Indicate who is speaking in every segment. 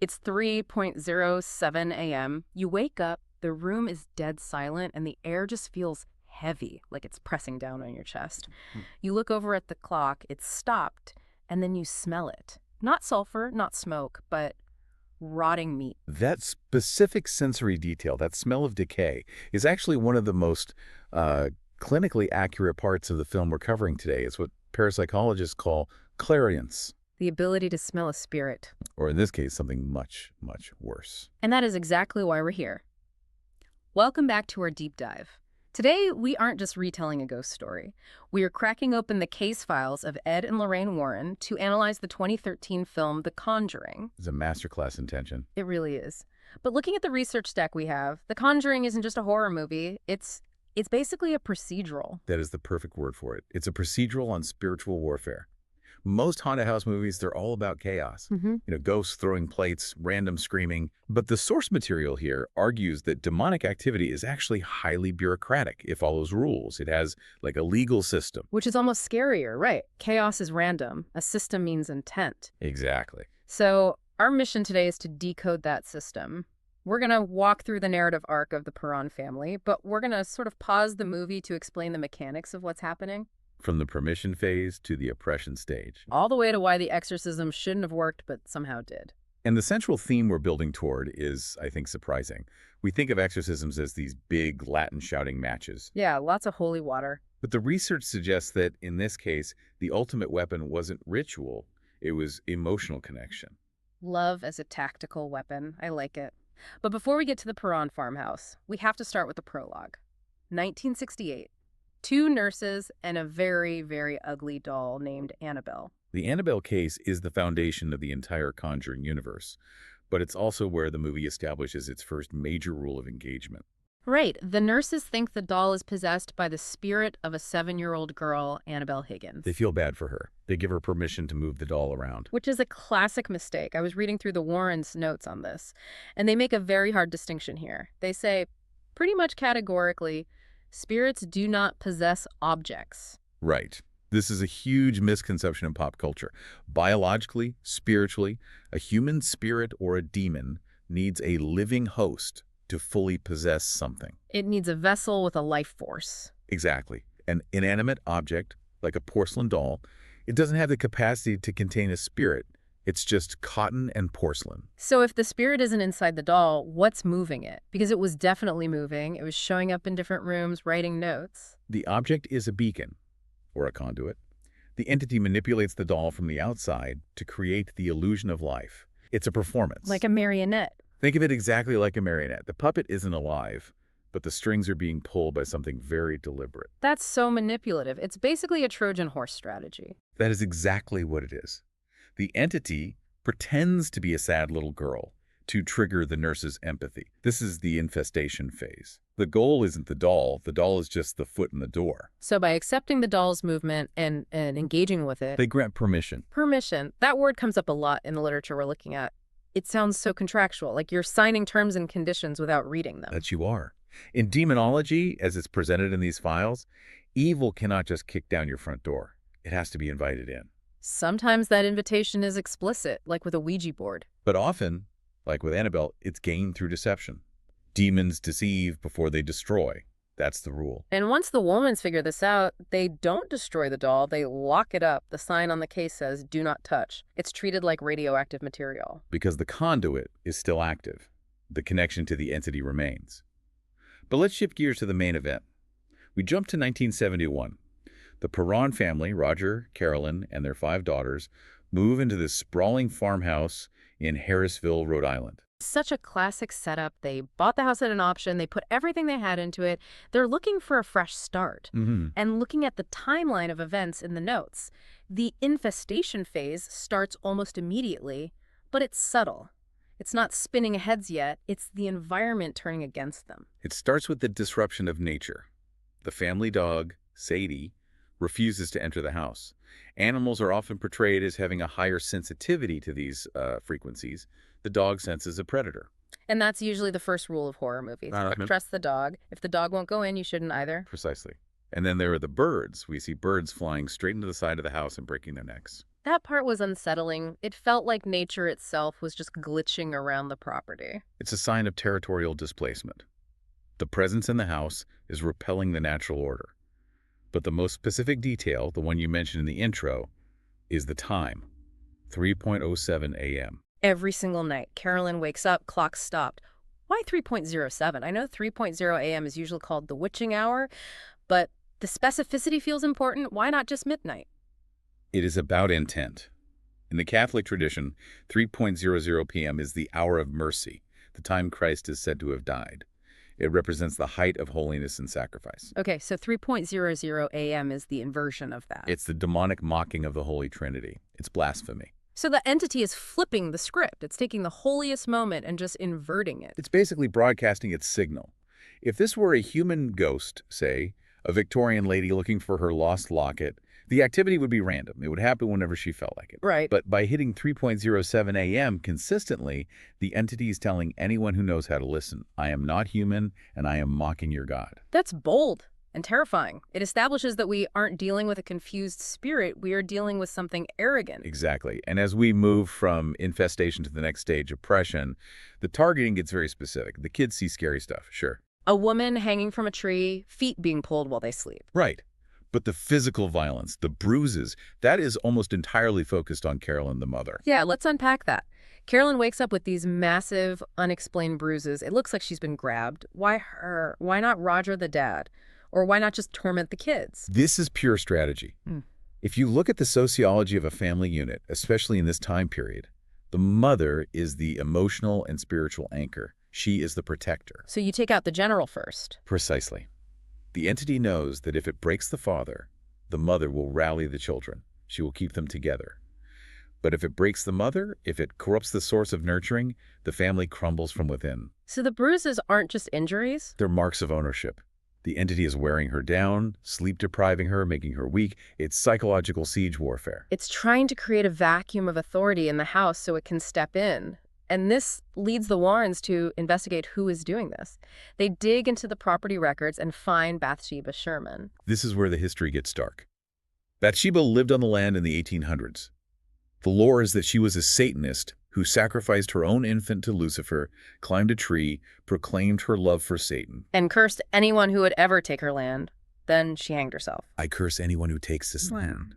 Speaker 1: It's 3:07 a.m. You wake up, the room is dead silent, and the air just feels heavy, like it's pressing down on your chest.
Speaker 2: Hmm.
Speaker 1: You look over at the clock, it's stopped, and then you smell it. Not sulfur, not smoke, but rotting meat.
Speaker 2: That specific sensory detail, that smell of decay, is actually one of the most clinically accurate parts of the film we're covering today. It's what parapsychologists call clairvoyance,
Speaker 1: The ability to smell a spirit.
Speaker 2: or in this case, something much, much worse.
Speaker 1: And that is exactly why we're here. Welcome back to our deep dive. Today, we aren't just retelling a ghost story. We are cracking open the case files of Ed and Lorraine Warren to analyze the 2013 film The Conjuring.
Speaker 2: It's a masterclass in tension.
Speaker 1: It really is. But looking at the research stack we have, The Conjuring isn't just a horror movie. It's basically a procedural.
Speaker 2: That is the perfect word for it. It's a procedural on spiritual warfare. Most haunted house movies, they're all about chaos. Ghosts throwing plates, random screaming. But the source material here argues that demonic activity is actually highly bureaucratic. It follows rules. It has like a legal system.
Speaker 1: Which is almost scarier, right? Chaos is random. A system means intent.
Speaker 2: Exactly.
Speaker 1: So our mission today is to decode that system. We're going to walk through the narrative arc of the Perron family, but we're going to sort of pause the movie to explain the mechanics of what's happening.
Speaker 2: From the permission phase to the oppression stage.
Speaker 1: All the way to why the exorcism shouldn't have worked, but somehow did.
Speaker 2: And the central theme we're building toward is, I think, surprising. We think of exorcisms as these big Latin shouting matches.
Speaker 1: Yeah, lots of holy water.
Speaker 2: But the research suggests that, in this case, the ultimate weapon wasn't ritual. It was emotional connection.
Speaker 1: Love as a tactical weapon. I like it. But before we get to the Perron farmhouse, we have to start with the prologue. 1968. 2 nurses and a very, very ugly doll named Annabelle.
Speaker 2: The Annabelle case is the foundation of the entire Conjuring universe, but it's also where the movie establishes its first major rule of engagement.
Speaker 1: Right. The nurses think the doll is possessed by the spirit of a 7-year-old girl, Annabelle Higgins.
Speaker 2: They feel bad for her. They give her permission to move the doll around.
Speaker 1: Which is a classic mistake. I was reading through the Warrens' notes on this, and they make a very hard distinction here. They say, pretty much categorically, spirits do not possess objects.
Speaker 2: Right. This is a huge misconception in pop culture. Biologically, spiritually, a human spirit or a demon needs a living host to fully possess something.
Speaker 1: It needs a vessel with a life force.
Speaker 2: Exactly. An inanimate object, like a porcelain doll, it doesn't have the capacity to contain a spirit. It's just cotton and porcelain.
Speaker 1: So if the spirit isn't inside the doll, what's moving it? Because it was definitely moving. It was showing up in different rooms, writing notes.
Speaker 2: The object is a beacon, or a conduit. The entity manipulates the doll from the outside to create the illusion of life. It's a performance.
Speaker 1: Like a marionette.
Speaker 2: Think of it exactly like a marionette. The puppet isn't alive, but the strings are being pulled by something very deliberate.
Speaker 1: That's so manipulative. It's basically a Trojan horse strategy.
Speaker 2: That is exactly what it is. The entity pretends to be a sad little girl to trigger the nurse's empathy. This is the infestation phase. The goal isn't the doll is just the foot in the door.
Speaker 1: So by accepting the doll's movement and engaging with it...
Speaker 2: They grant permission.
Speaker 1: Permission. That word comes up a lot in the literature we're looking at. It sounds so contractual, like you're signing terms and conditions without reading them.
Speaker 2: That you are. In demonology, as it's presented in these files, evil cannot just kick down your front door. It has to be invited in.
Speaker 1: Sometimes that invitation is explicit, like with a Ouija board.
Speaker 2: But often, like with Annabelle, it's gained through deception. Demons deceive before they destroy. That's the rule.
Speaker 1: And once the Woolmans figure this out, they don't destroy the doll, they lock it up. The sign on the case says, "Do not touch." It's treated like radioactive material.
Speaker 2: Because the conduit is still active. The connection to the entity remains. But let's shift gears to the main event. We jump to 1971. The Perron family, Roger, Carolyn, and their 5 daughters, move into this sprawling farmhouse in Harrisville, Rhode Island.
Speaker 1: Such a classic setup. They bought the house at an auction. They put everything they had into it. They're looking for a fresh start. And looking at the timeline of events in the notes, the infestation phase starts almost immediately, but it's subtle. It's not spinning heads yet. It's the environment turning against them.
Speaker 2: It starts with the disruption of nature. The family dog, Sadie, refuses to enter the house. Animals are often portrayed as having a higher sensitivity to these frequencies. The dog senses a predator.
Speaker 1: And that's usually the first rule of horror movies. Trust the dog. If the dog won't go in, you shouldn't either.
Speaker 2: Precisely. And then there are the birds. We see birds flying straight into the side of the house and breaking their necks.
Speaker 1: That part was unsettling. It felt like nature itself was just glitching around the property.
Speaker 2: It's a sign of territorial displacement. The presence in the house is repelling the natural order. But the most specific detail, the one you mentioned in the intro, is the time, 3:07 a.m.
Speaker 1: Every single night, Carolyn wakes up, clock stopped. Why 3:07? I know 3:0 a.m. is usually called the witching hour, but the specificity feels important. Why not just midnight?
Speaker 2: It is about intent. In the Catholic tradition, 3:00 p.m. is the hour of mercy, the time Christ is said to have died. It represents the height of holiness and sacrifice.
Speaker 1: Okay, so 3:00 a.m. is the inversion of that.
Speaker 2: It's the demonic mocking of the Holy Trinity. It's blasphemy.
Speaker 1: So the entity is flipping the script. It's taking the holiest moment and just inverting it.
Speaker 2: It's basically broadcasting its signal. If this were a human ghost, say, a Victorian lady looking for her lost locket, the activity would be random. It would happen whenever she felt like it.
Speaker 1: Right.
Speaker 2: But by hitting 3:07 a.m. consistently, the entity is telling anyone who knows how to listen, I am not human and I am mocking your God.
Speaker 1: That's bold and terrifying. It establishes that we aren't dealing with a confused spirit. We are dealing with something arrogant.
Speaker 2: Exactly. And as we move from infestation to the next stage, oppression, the targeting gets very specific. The kids see scary stuff, sure.
Speaker 1: A woman hanging from a tree, feet being pulled while they sleep.
Speaker 2: Right. But the physical violence, the bruises, that is almost entirely focused on Carolyn, the mother.
Speaker 1: Yeah, let's unpack that. Carolyn wakes up with these massive, unexplained bruises. It looks like she's been grabbed. Why her? Why not Roger, the dad? Or why not just torment the kids?
Speaker 2: This is pure strategy. If you look at the sociology of a family unit, especially in this time period, the mother is the emotional and spiritual anchor. She is the protector.
Speaker 1: So you take out the general first.
Speaker 2: Precisely. The entity knows that if it breaks the father, the mother will rally the children. She will keep them together. But if it breaks the mother, if it corrupts the source of nurturing, the family crumbles from within.
Speaker 1: So the bruises aren't just injuries?
Speaker 2: They're marks of ownership. The entity is wearing her down, sleep-depriving her, making her weak. It's psychological siege warfare.
Speaker 1: It's trying to create a vacuum of authority in the house so it can step in. And this leads the Warrens to investigate who is doing this. They dig into the property records and find Bathsheba Sherman.
Speaker 2: This is where the history gets dark. Bathsheba lived on the land in the 1800s. The lore is that she was a Satanist who sacrificed her own infant to Lucifer, climbed a tree, proclaimed her love for Satan.
Speaker 1: And cursed anyone who would ever take her land. Then she hanged herself.
Speaker 2: I curse anyone who takes this land.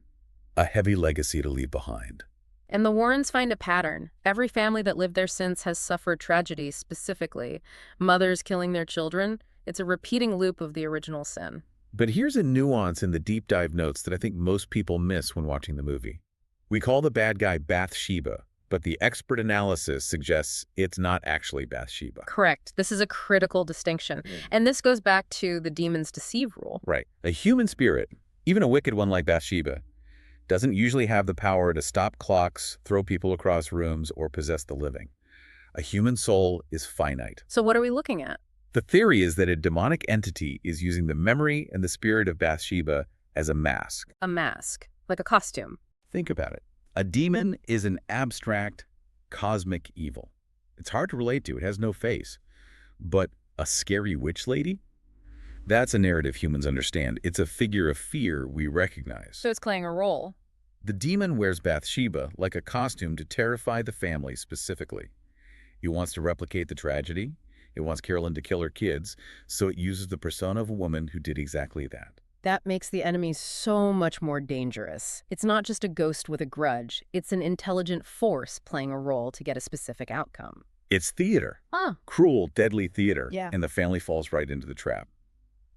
Speaker 2: A heavy legacy to leave behind.
Speaker 1: And the Warrens find a pattern. Every family that lived there since has suffered tragedy, specifically mothers killing their children. It's a repeating loop of the original sin.
Speaker 2: But here's a nuance in the deep dive notes that I think most people miss when watching the movie. We call the bad guy Bathsheba, but the expert analysis suggests it's not actually Bathsheba.
Speaker 1: Correct. This is a critical distinction. And this goes back to the demons deceive rule.
Speaker 2: Right. A human spirit, even a wicked one like Bathsheba, doesn't usually have the power to stop clocks, throw people across rooms, or possess the living. A human soul is finite.
Speaker 1: So what are we looking at?
Speaker 2: The theory is that a demonic entity is using the memory and the spirit of Bathsheba as a mask.
Speaker 1: A mask, like a costume.
Speaker 2: Think about it. A demon is an abstract, cosmic evil. It's hard to relate to. It has no face. But a scary witch lady? That's a narrative humans understand. It's a figure of fear we recognize.
Speaker 1: So it's playing a role.
Speaker 2: The demon wears Bathsheba like a costume to terrify the family specifically. It wants to replicate the tragedy. It wants Carolyn to kill her kids, so it uses the persona of a woman who did exactly that.
Speaker 1: That makes the enemy so much more dangerous. It's not just a ghost with a grudge. It's an intelligent force playing a role to get a specific outcome.
Speaker 2: It's theater.
Speaker 1: Huh.
Speaker 2: Cruel, deadly theater.
Speaker 1: Yeah.
Speaker 2: And the family falls right into the trap.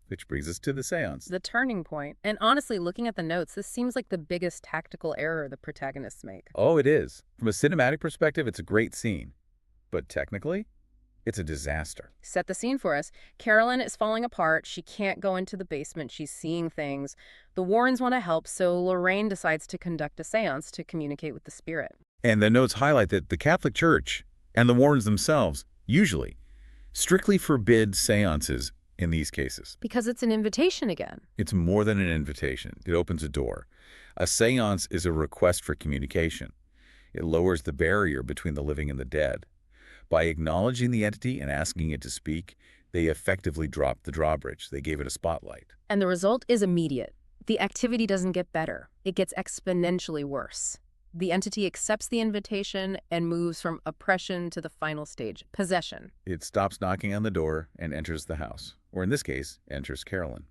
Speaker 2: Which brings us to the seance.
Speaker 1: The turning point. And honestly, looking at the notes, this seems like the biggest tactical error the protagonists make.
Speaker 2: Oh, it is. From a cinematic perspective, it's a great scene. But technically, it's a disaster.
Speaker 1: Set the scene for us. Carolyn is falling apart. She can't go into the basement. She's seeing things. The Warrens want to help, so Lorraine decides to conduct a seance to communicate with the spirit.
Speaker 2: And the notes highlight that the Catholic Church and the Warrens themselves usually strictly forbid seances in these cases.
Speaker 1: Because it's an invitation again.
Speaker 2: It's more than an invitation. It opens a door. A seance is a request for communication. It lowers the barrier between the living and the dead. By acknowledging the entity and asking it to speak, they effectively dropped the drawbridge. They gave it a spotlight.
Speaker 1: And the result is immediate. The activity doesn't get better. It gets exponentially worse. The entity accepts the invitation and moves from oppression to the final stage, possession.
Speaker 2: It stops knocking on the door and enters the house, or in this case, enters Carolyn.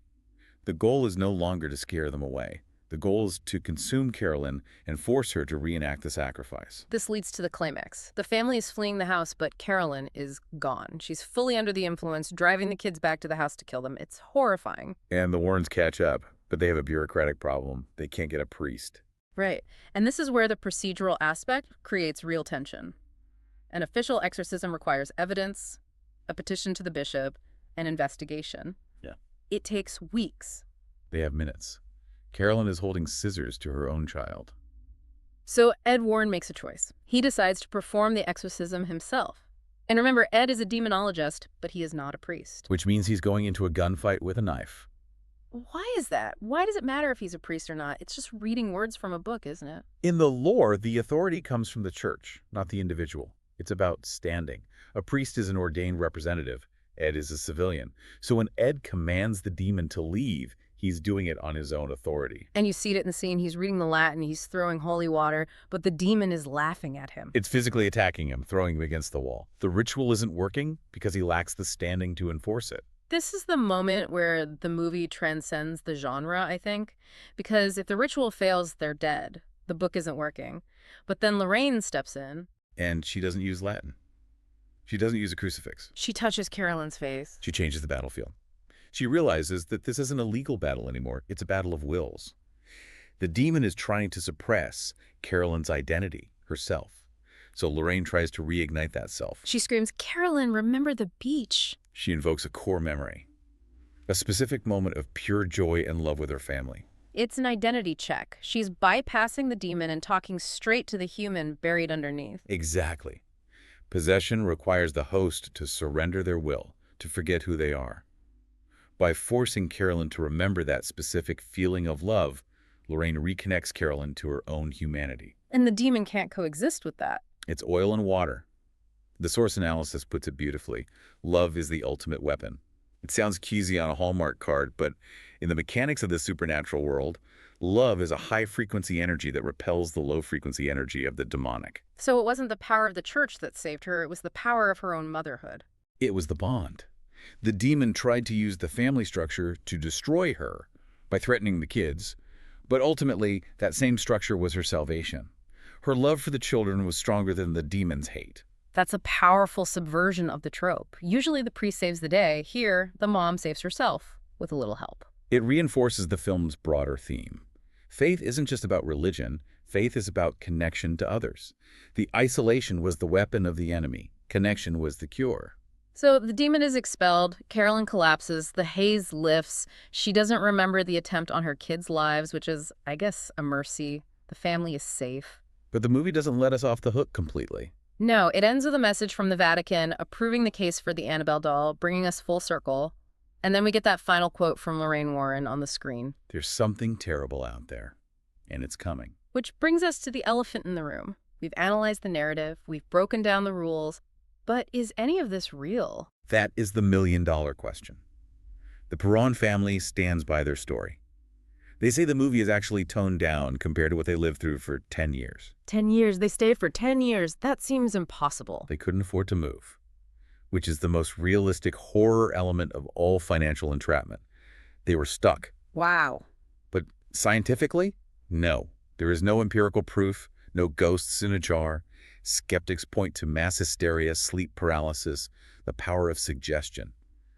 Speaker 2: The goal is no longer to scare them away. The goal is to consume Carolyn and force her to reenact the sacrifice.
Speaker 1: This leads to the climax. The family is fleeing the house, but Carolyn is gone. She's fully under the influence, driving the kids back to the house to kill them. It's horrifying.
Speaker 2: And the Warrens catch up, but they have a bureaucratic problem. They can't get a priest.
Speaker 1: Right. And this is where the procedural aspect creates real tension. An official exorcism requires evidence, a petition to the bishop, an investigation.
Speaker 2: Yeah.
Speaker 1: It takes weeks.
Speaker 2: They have minutes. Carolyn is holding scissors to her own child.
Speaker 1: So Ed Warren makes a choice. He decides to perform the exorcism himself. And remember, Ed is a demonologist, but he is not a priest.
Speaker 2: Which means he's going into a gunfight with a knife.
Speaker 1: Why is that? Why does it matter if he's a priest or not? It's just reading words from a book, isn't it?
Speaker 2: In the lore, the authority comes from the church, not the individual. It's about standing. A priest is an ordained representative. Ed is a civilian. So when Ed commands the demon to leave, he's doing it on his own authority.
Speaker 1: And you see it in the scene. He's reading the Latin, he's throwing holy water, but the demon is laughing at him.
Speaker 2: It's physically attacking him, throwing him against the wall. The ritual isn't working because he lacks the standing to enforce it.
Speaker 1: This is the moment where the movie transcends the genre, I think, because if the ritual fails, they're dead. The book isn't working. But then Lorraine steps in.
Speaker 2: And she doesn't use Latin. She doesn't use a crucifix.
Speaker 1: She touches Carolyn's face.
Speaker 2: She changes the battlefield. She realizes that this isn't a legal battle anymore. It's a battle of wills. The demon is trying to suppress Carolyn's identity, herself. So Lorraine tries to reignite that self.
Speaker 1: She screams, "Carolyn, remember the beach."
Speaker 2: She invokes a core memory, a specific moment of pure joy and love with her family.
Speaker 1: It's an identity check. She's bypassing the demon and talking straight to the human buried underneath.
Speaker 2: Exactly. Possession requires the host to surrender their will, to forget who they are. By forcing Carolyn to remember that specific feeling of love, Lorraine reconnects Carolyn to her own humanity.
Speaker 1: And the demon can't coexist with that.
Speaker 2: It's oil and water. The source analysis puts it beautifully. Love is the ultimate weapon. It sounds cheesy on a Hallmark card, but in the mechanics of the supernatural world, love is a high-frequency energy that repels the low-frequency energy of the demonic.
Speaker 1: So it wasn't the power of the church that saved her, it was the power of her own motherhood.
Speaker 2: It was the bond. The demon tried to use the family structure to destroy her by threatening the kids, but ultimately that same structure was her salvation. Her love for the children was stronger than the demon's hate.
Speaker 1: That's a powerful subversion of the trope. Usually the priest saves the day. Here, the mom saves herself with a little help.
Speaker 2: It reinforces the film's broader theme. Faith isn't just about religion. Faith is about connection to others. The isolation was the weapon of the enemy. Connection was the cure.
Speaker 1: So the demon is expelled. Carolyn collapses. The haze lifts. She doesn't remember the attempt on her kids' lives, which is, I guess, a mercy. The family is safe.
Speaker 2: But the movie doesn't let us off the hook completely.
Speaker 1: No, it ends with a message from the Vatican approving the case for the Annabelle doll, bringing us full circle. And then we get that final quote from Lorraine Warren on the screen.
Speaker 2: There's something terrible out there, and it's coming.
Speaker 1: Which brings us to the elephant in the room. We've analyzed the narrative, we've broken down the rules, but is any of this real?
Speaker 2: That is the million-dollar question. The Perron family stands by their story. They say the movie is actually toned down compared to what they lived through for 10 years.
Speaker 1: 10 years? They stayed for 10 years? That seems impossible.
Speaker 2: They couldn't afford to move, which is the most realistic horror element of all financial entrapment. They were stuck.
Speaker 1: Wow.
Speaker 2: But scientifically, no. There is no empirical proof, no ghosts in a jar. Skeptics point to mass hysteria, sleep paralysis, the power of suggestion,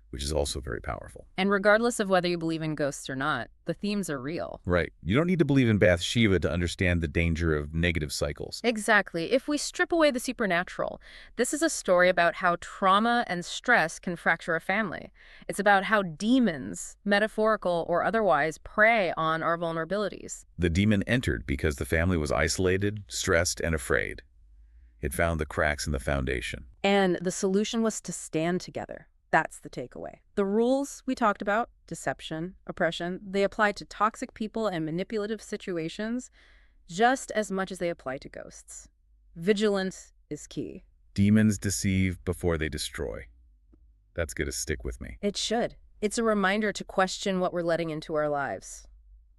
Speaker 2: which is also very powerful.
Speaker 1: And regardless of whether you believe in ghosts or not, the themes are real.
Speaker 2: Right. You don't need to believe in Bathsheba to understand the danger of negative cycles.
Speaker 1: Exactly. If we strip away the supernatural, this is a story about how trauma and stress can fracture a family. It's about how demons, metaphorical or otherwise, prey on our vulnerabilities.
Speaker 2: The demon entered because the family was isolated, stressed, and afraid. It found the cracks in the foundation.
Speaker 1: And the solution was to stand together. That's the takeaway. The rules we talked about, deception, oppression, they apply to toxic people and manipulative situations just as much as they apply to ghosts. Vigilance is key.
Speaker 2: Demons deceive before they destroy. That's going to stick with me.
Speaker 1: It should. It's a reminder to question what we're letting into our lives.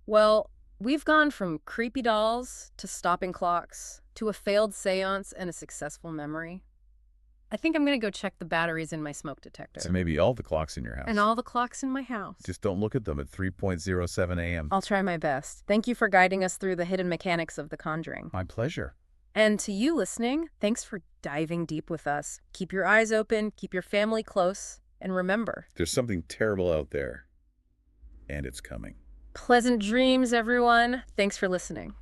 Speaker 1: Well, We've gone from creepy dolls to stopping clocks to a failed seance and a successful memory. I think I'm going to go check the batteries in my smoke detector.
Speaker 2: So maybe all the clocks in your house.
Speaker 1: And all the clocks in my house.
Speaker 2: Just don't look at them at 3:07 a.m.
Speaker 1: I'll try my best. Thank you for guiding us through the hidden mechanics of The Conjuring.
Speaker 2: My pleasure.
Speaker 1: And to you listening, thanks for diving deep with us. Keep your eyes open, keep your family close, and remember,
Speaker 2: There's something terrible out there, and it's coming.
Speaker 1: pleasant dreams, everyone. Thanks for listening.